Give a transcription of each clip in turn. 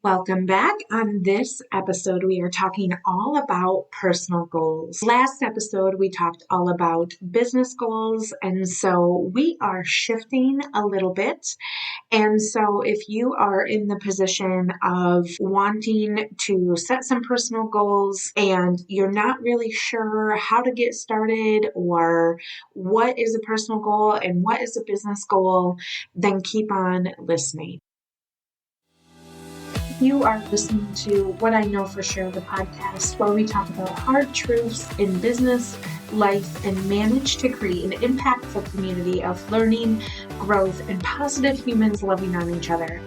Welcome back. On this episode, we are talking all about personal goals. Last episode, we talked all about business goals, and so we are shifting a little bit. And so if you are in the position of wanting to set some personal goals and you're not really sure how to get started or what is a personal goal and what is a business goal, then keep on listening. You are listening to What I Know For Sure, the podcast, where we talk about hard truths in business, life, and manage to create an impactful community of learning, growth, and positive humans loving on each other.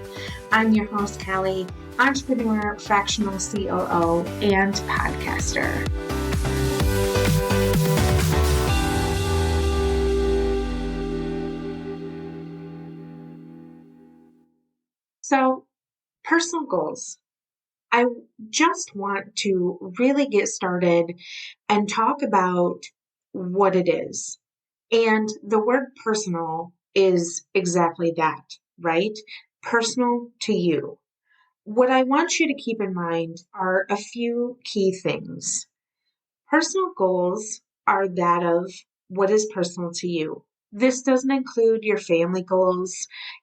I'm your host, Kallai, entrepreneur, fractional COO, and podcaster. So, personal goals. I just want to really get started and talk about what it is. And the word personal is exactly that, right? Personal to you. What I want you to keep in mind are a few key things. Personal goals are that of what is personal to you. This doesn't include your family goals,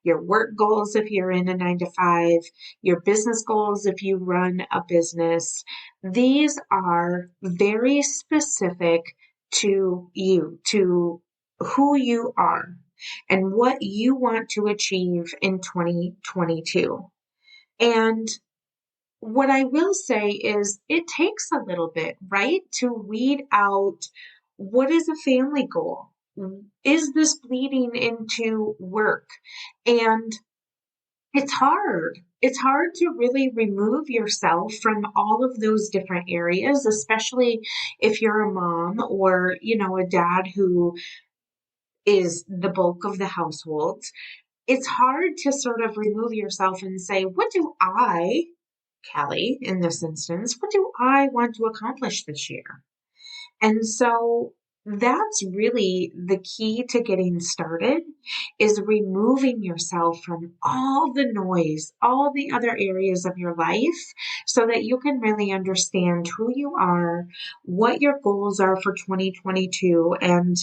your work goals if you're in a 9-to-5, your business goals if you run a business. These are very specific to you, to who you are and what you want to achieve in 2022. And what I will say is it takes a little bit, right, to weed out what is a family goal? Is this bleeding into work? And it's hard. It's hard to really remove yourself from all of those different areas, especially if you're a mom or, a dad who is the bulk of the household. It's hard to sort of remove yourself and say, what do I, Kallai, in this instance, what do I want to accomplish this year? And so that's really the key to getting started, is removing yourself from all the noise, all the other areas of your life, so that you can really understand who you are, what your goals are for 2022 and,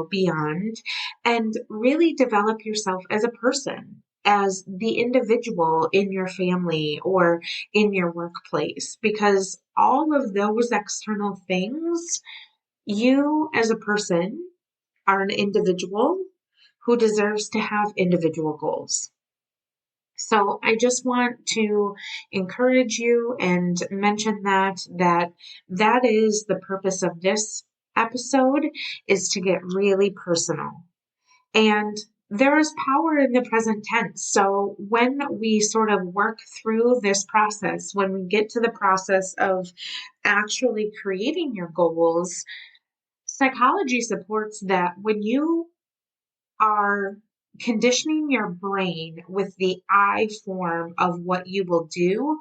beyond, and really develop yourself as a person, as the individual in your family or in your workplace, because all of those external things, you as a person are an individual who deserves to have individual goals. So I just want to encourage you and mention that is the purpose of this episode, is to get really personal. And there is power in the present tense. So when we sort of work through this process, when we get to the process of actually creating your goals, psychology supports that when you are conditioning your brain with the I form of what you will do,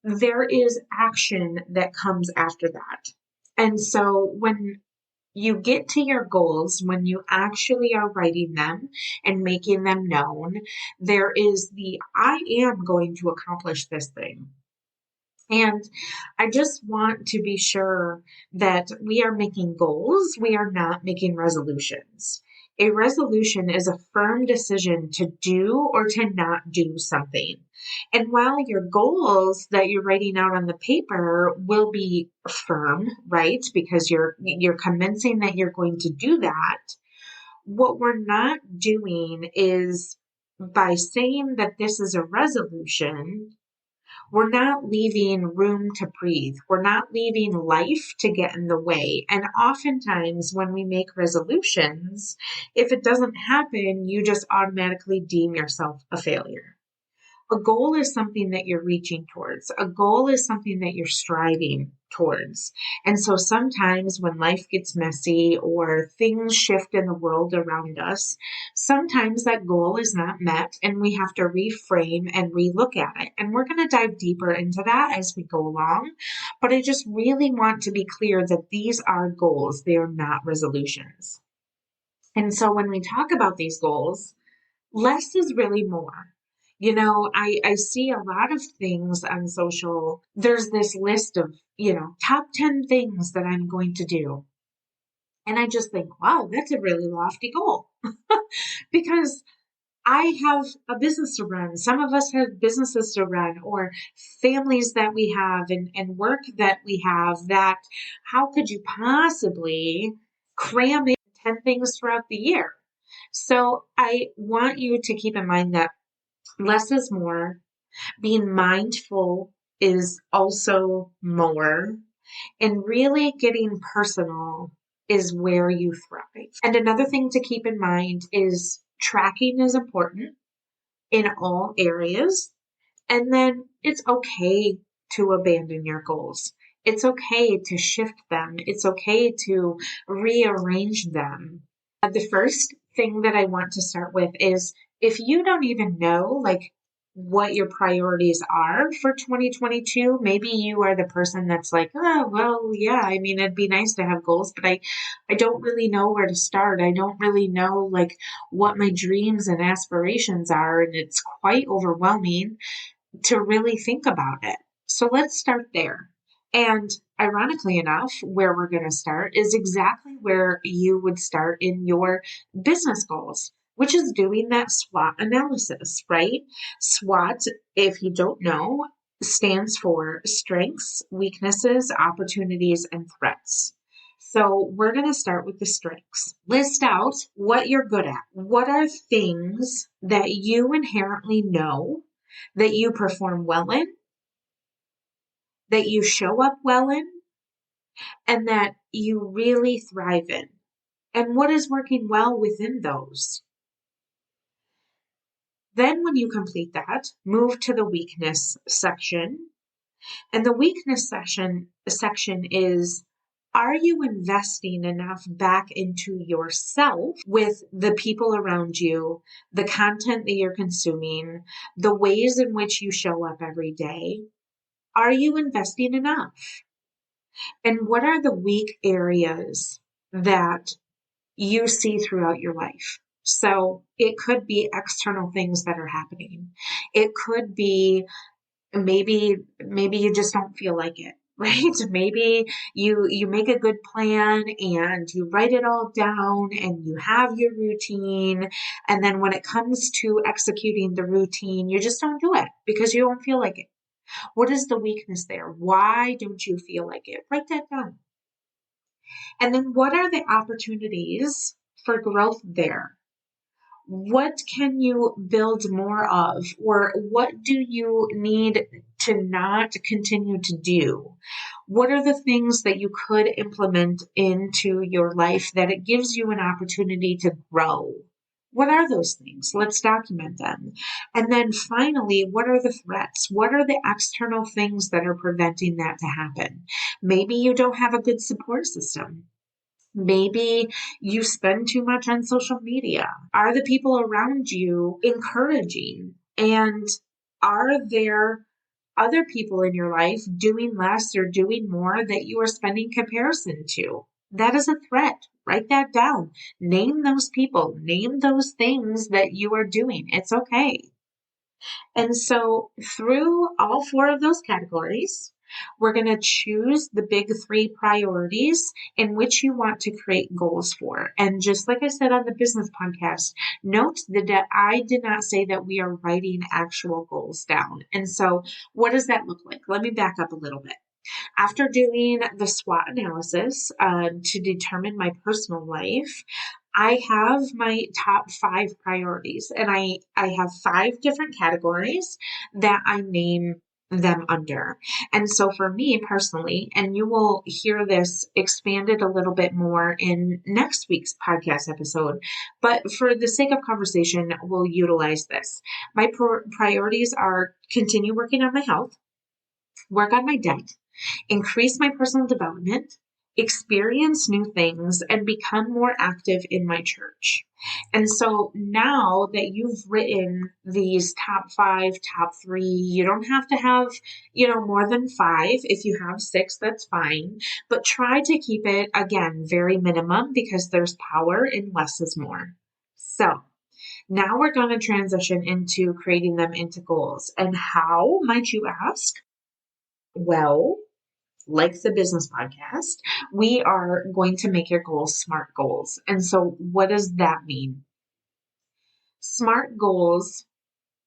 there is action that comes after that. And so when you get to your goals, when you actually are writing them and making them known, there is the I am going to accomplish this thing. And I just want to be sure that we are making goals. We are not making resolutions. A resolution is a firm decision to do or to not do something. And while your goals that you're writing out on the paper will be firm, right? Because you're convincing that you're going to do that. What we're not doing is, by saying that this is a resolution, we're not leaving room to breathe. We're not leaving life to get in the way. And oftentimes when we make resolutions, if it doesn't happen, you just automatically deem yourself a failure. A goal is something that you're reaching towards. A goal is something that you're striving towards. And so sometimes when life gets messy or things shift in the world around us, sometimes that goal is not met and we have to reframe and relook at it. And we're going to dive deeper into that as we go along. But I just really want to be clear that these are goals. They are not resolutions. And so when we talk about these goals, less is really more. I see a lot of things on social. There's this list of, top 10 things that I'm going to do. And I just think, wow, that's a really lofty goal because I have a business to run. Some of us have businesses to run or families that we have and work that we have that how could you possibly cram in 10 things throughout the year? So I want you to keep in mind that less is more. Being mindful is also more. And really getting personal is where you thrive. And another thing to keep in mind is tracking is important in all areas. And then it's okay to abandon your goals. It's okay to shift them. It's okay to rearrange them. The first thing that I want to start with is if you don't even know like what your priorities are for 2022, maybe you are the person that's like, oh, well, yeah, I mean, it'd be nice to have goals, but I don't really know where to start. I don't really know like what my dreams and aspirations are. And it's quite overwhelming to really think about it. So let's start there. And ironically enough, where we're going to start is exactly where you would start in your business goals, which is doing that SWOT analysis, right? SWOT, if you don't know, stands for strengths, weaknesses, opportunities, and threats. So we're going to start with the strengths. List out what you're good at. What are things that you inherently know that you perform well in, that you show up well in, and that you really thrive in? And what is working well within those? Then when you complete that, move to the weakness section. And the weakness section is, are you investing enough back into yourself with the people around you, the content that you're consuming, the ways in which you show up every day? Are you investing enough? And what are the weak areas that you see throughout your life? So it could be external things that are happening. It could be maybe you just don't feel like it, right? Maybe you make a good plan and you write it all down and you have your routine, and then when it comes to executing the routine, you just don't do it because you don't feel like it. What is the weakness there? Why don't you feel like it? Write that down. And then what are the opportunities for growth there? What can you build more of? Or what do you need to not continue to do? What are the things that you could implement into your life that it gives you an opportunity to grow? What are those things? Let's document them. And then finally, what are the threats? What are the external things that are preventing that to happen? Maybe you don't have a good support system. Maybe you spend too much on social media. Are the people around you encouraging? And are there other people in your life doing less or doing more that you are spending comparison to? That is a threat. Write that down. Name those people. Name those things that you are doing. It's okay. And so through all four of those categories, we're going to choose the big three priorities in which you want to create goals for. And just like I said on the business podcast, note that I did not say that we are writing actual goals down. And so what does that look like? Let me back up a little bit. After doing the SWOT analysis to determine my personal life, I have my top 5 priorities, and I have 5 different categories that I name them under. And so for me personally, and you will hear this expanded a little bit more in next week's podcast episode, but for the sake of conversation, we'll utilize this. My priorities are continue working on my health, work on my debt, increase my personal development, experience new things, and become more active in my church. And so now that you've written these top 5, top 3, you don't have to have, more than 5. If you have 6, that's fine. But try to keep it, again, very minimum because there's power in less is more. So Now we're going to transition into creating them into goals. And how, might you ask? Well, like the business podcast, we are going to make your goals SMART goals. And so what does that mean? SMART goals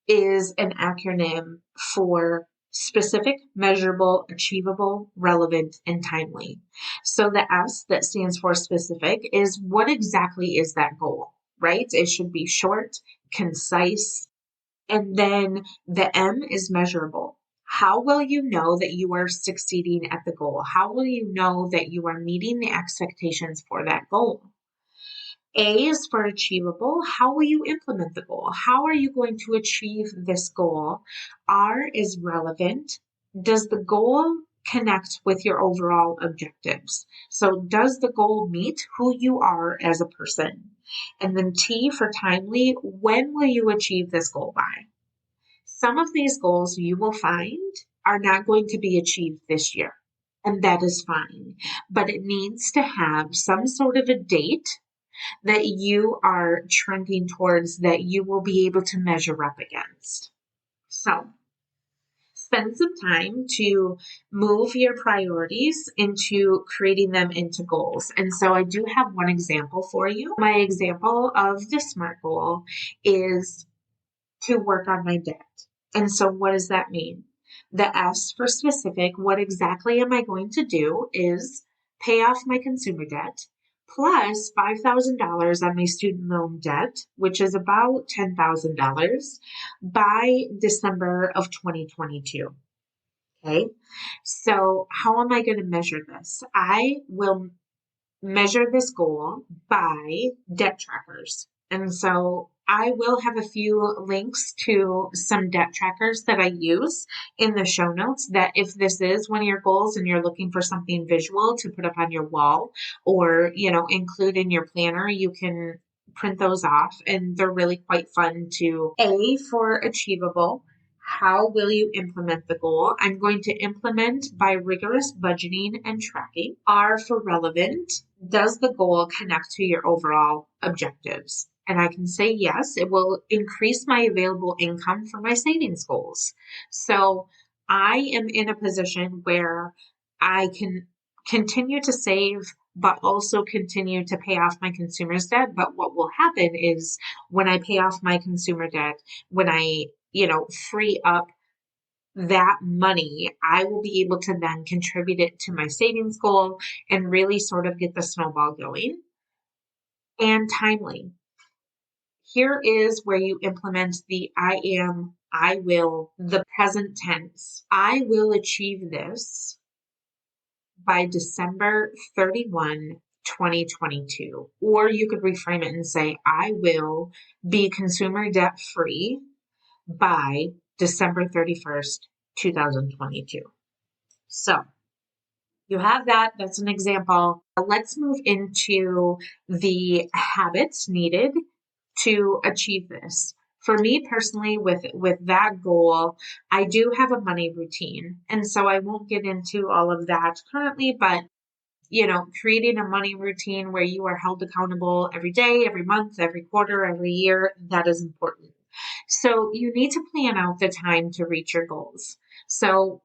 is an acronym for specific, measurable, achievable, relevant, and timely. So the S that stands for specific is what exactly is that goal, right? It should be short, concise, and then the M is measurable. How will you know that you are succeeding at the goal? How will you know that you are meeting the expectations for that goal? A is for achievable. How will you implement the goal? How are you going to achieve this goal? R is relevant. Does the goal connect with your overall objectives? So does the goal meet who you are as a person? And then T for timely. When will you achieve this goal by? Some of these goals you will find are not going to be achieved this year, and that is fine. But it needs to have some sort of a date that you are trending towards that you will be able to measure up against. So spend some time to move your priorities into creating them into goals. And so I do have one example for you. My example of the SMART goal is to work on my debt. And so what does that mean? The S for specific, what exactly am I going to do is pay off my consumer debt plus $5,000 on my student loan debt, which is about $10,000 by December of 2022. Okay. So how am I going to measure this? I will measure this goal by debt trackers. And so I will have a few links to some debt trackers that I use in the show notes that if this is one of your goals and you're looking for something visual to put up on your wall or, include in your planner, you can print those off and they're really quite fun to. A for achievable. How will you implement the goal? I'm going to implement by rigorous budgeting and tracking. R for relevant. Does the goal connect to your overall objectives? And I can say yes, it will increase my available income for my savings goals. So I am in a position where I can continue to save, but also continue to pay off my consumer's debt. But what will happen is when I pay off my consumer debt, when I free up that money, I will be able to then contribute it to my savings goal and really sort of get the snowball going. And timely. Here is where you implement the I am, I will, the present tense. I will achieve this by December 31, 2022. Or you could reframe it and say, I will be consumer debt free by December 31st, 2022. So you have that. That's an example. Let's move into the habits needed to achieve this. For me personally, with that goal, I do have a money routine. And so I won't get into all of that currently, but creating a money routine where you are held accountable every day, every month, every quarter, every year, that is important. So you need to plan out the time to reach your goals. So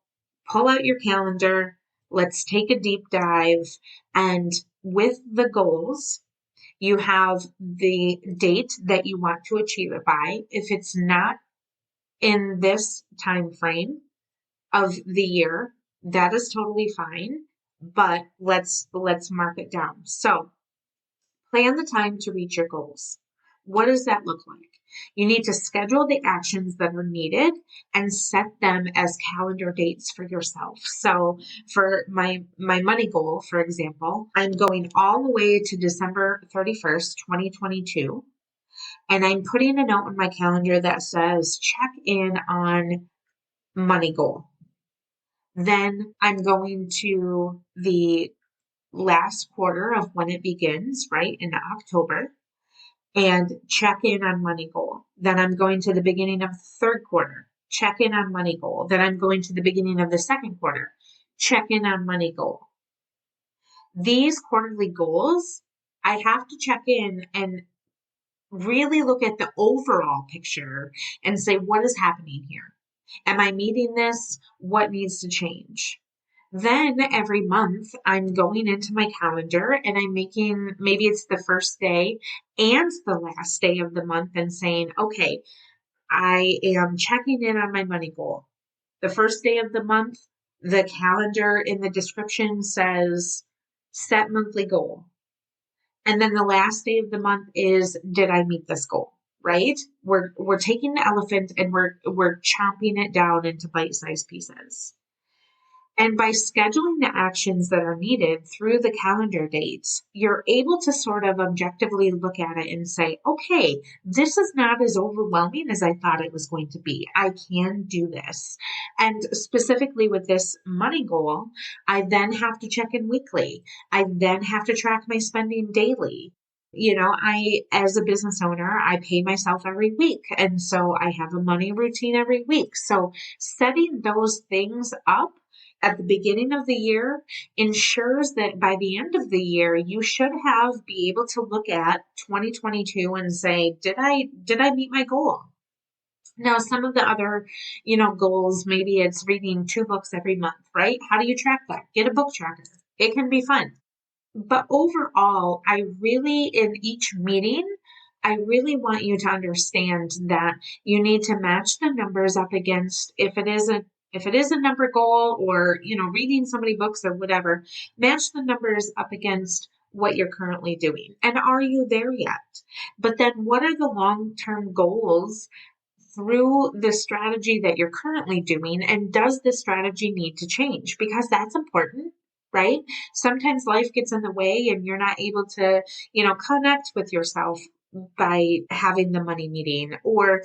pull out your calendar. Let's take a deep dive. And with the goals, you have the date that you want to achieve it by. If it's not in this time frame of the year, that is totally fine. But let's mark it down. So plan the time to reach your goals. What does that look like? You need to schedule the actions that are needed and set them as calendar dates for yourself. So for my money goal, for example, I'm going all the way to December 31st, 2022. And I'm putting a note on my calendar that says check in on money goal. Then I'm going to the last quarter of when it begins, right, in October, and check in on money goal. Then I'm going to the beginning of the third quarter, check in on money goal. Then I'm going to the beginning of the second quarter, check in on money goal. These quarterly goals, I have to check in and really look at the overall picture and say, what is happening here? Am I meeting this? What needs to change? Then every month I'm going into my calendar and I'm making, maybe it's the first day and the last day of the month, and saying, okay, I am checking in on my money goal. The first day of the month, the calendar in the description says set monthly goal. And then the last day of the month is, did I meet this goal? Right? We're taking the elephant and we're chomping it down into bite-sized pieces. And by scheduling the actions that are needed through the calendar dates, you're able to sort of objectively look at it and say, okay, this is not as overwhelming as I thought it was going to be. I can do this. And specifically with this money goal, I then have to check in weekly. I then have to track my spending daily. As a business owner, I pay myself every week. And so I have a money routine every week. So setting those things up at the beginning of the year ensures that by the end of the year, you should be able to look at 2022 and say, did I meet my goal? Now, some of the other, goals, maybe it's reading 2 books every month, right? How do you track that? Get a book tracker. It can be fun. But overall, in each meeting, I really want you to understand that you need to match the numbers up against, if it is a number goal, or, reading so many books or whatever, match the numbers up against what you're currently doing. And are you there yet? But then what are the long-term goals through the strategy that you're currently doing? And does the strategy need to change? Because that's important, right? Sometimes life gets in the way and you're not able to, connect with yourself by having the money meeting, or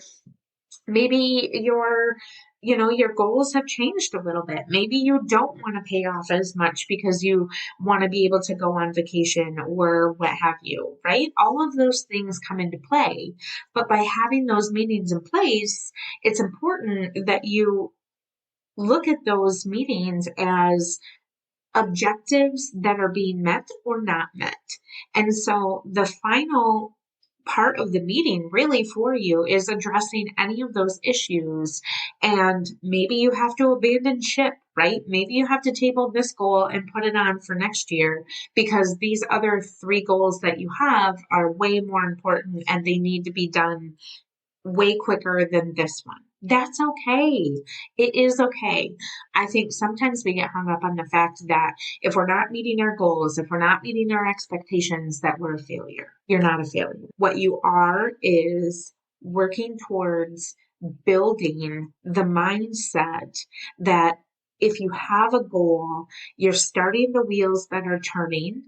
maybe your goals have changed a little bit. Maybe you don't want to pay off as much because you want to be able to go on vacation or what have you, right? All of those things come into play. But by having those meetings in place, it's important that you look at those meetings as objectives that are being met or not met. And so the final part of the meeting really for you is addressing any of those issues. And maybe you have to abandon ship, right? Maybe you have to table this goal and put it on for next year because these other 3 goals that you have are way more important and they need to be done way quicker than this one. That's okay. It is okay. I think sometimes we get hung up on the fact that if we're not meeting our goals, if we're not meeting our expectations, that we're a failure. You're not a failure. What you are is working towards building the mindset that if you have a goal, you're starting the wheels that are turning.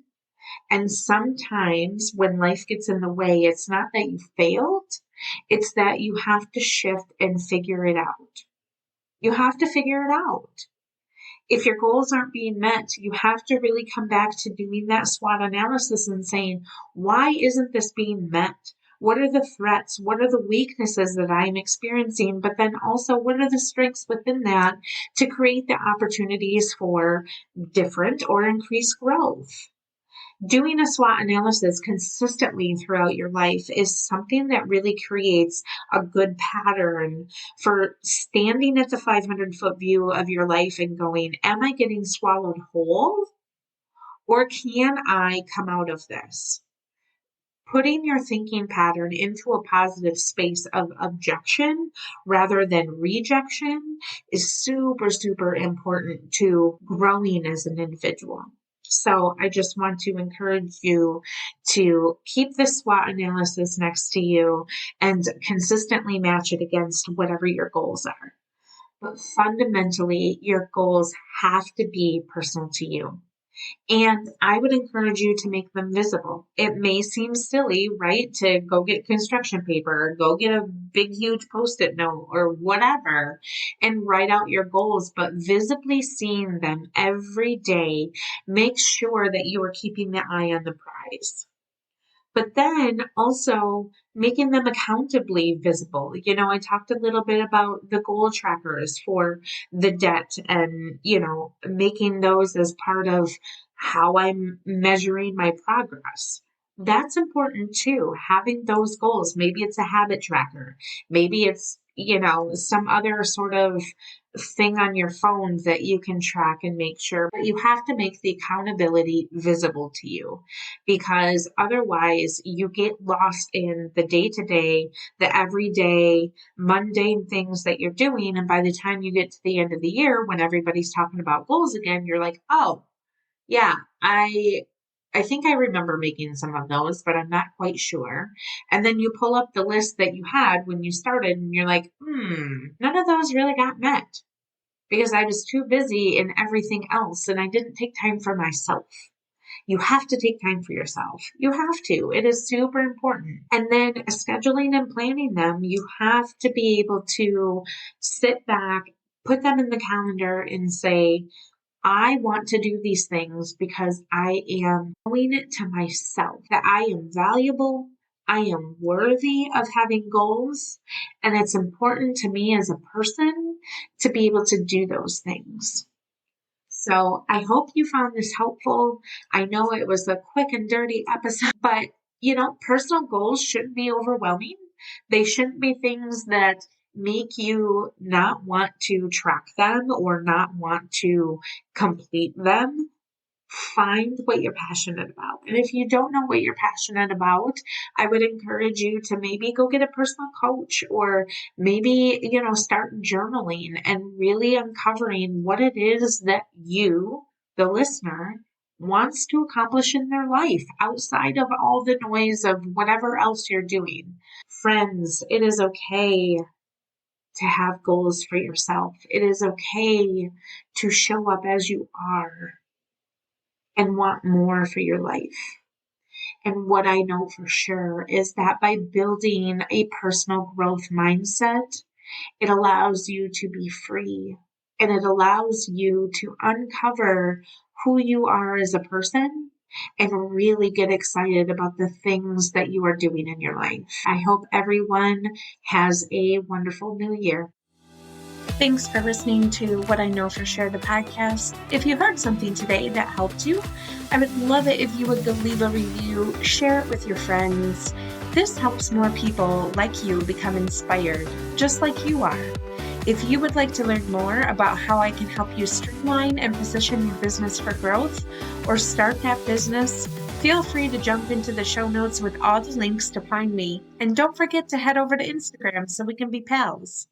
And sometimes when life gets in the way, it's not that you failed, it's that you have to shift and figure it out. You have to figure it out. If your goals aren't being met, you have to really come back to doing that SWOT analysis and saying, why isn't this being met? What are the threats? What are the weaknesses that I'm experiencing? But then also, what are the strengths within that to create the opportunities for different or increased growth? Doing a SWOT analysis consistently throughout your life is something that really creates a good pattern for standing at the 500-foot view of your life and going, am I getting swallowed whole? Or can I come out of this? Putting your thinking pattern into a positive space of objection rather than rejection is super, super important to growing as an individual. So I just want to encourage you to keep the SWOT analysis next to you and consistently match it against whatever your goals are. But fundamentally, your goals have to be personal to you. And I would encourage you to make them visible. It may seem silly, right, to go get construction paper or go get a big, huge Post-it note or whatever and write out your goals, but visibly seeing them every day makes sure that you are keeping the eye on the prize. But then also making them accountably visible. I talked a little bit about the goal trackers for the debt and, making those as part of how I'm measuring my progress. That's important too. Having those goals. Maybe it's a habit tracker. Maybe it's, some other sort of thing on your phone that you can track and make sure. But you have to make the accountability visible to you because otherwise you get lost in the day to day, the everyday, mundane things that you're doing. And by the time you get to the end of the year, when everybody's talking about goals again, you're like, oh, yeah, I think I remember making some of those, but I'm not quite sure. And then you pull up the list that you had when you started and you're like, none of those really got met because I was too busy in everything else and I didn't take time for myself. You have to take time for yourself. You have to. It is super important. And then scheduling and planning them, you have to be able to sit back, put them in the calendar and say, I want to do these things because I am owing it to myself that I am valuable. I am worthy of having goals. And it's important to me as a person to be able to do those things. So I hope you found this helpful. I know it was a quick and dirty episode, but personal goals shouldn't be overwhelming. They shouldn't be things that make you not want to track them or not want to complete them. Find what you're passionate about. And if you don't know what you're passionate about, I would encourage you to maybe go get a personal coach or maybe, start journaling and really uncovering what it is that you, the listener, wants to accomplish in their life outside of all the noise of whatever else you're doing. Friends, it is okay to have goals for yourself. It is okay to show up as you are and want more for your life. And what I know for sure is that by building a personal growth mindset, it allows you to be free and it allows you to uncover who you are as a person and really get excited about the things that you are doing in your life. I hope everyone has a wonderful new year. Thanks for listening to What I Know for Sure, the podcast. If you heard something today that helped you, I would love it if you would go leave a review, share it with your friends. This helps more people like you become inspired, just like you are. If you would like to learn more about how I can help you streamline and position your business for growth or start that business, feel free to jump into the show notes with all the links to find me. And don't forget to head over to Instagram so we can be pals.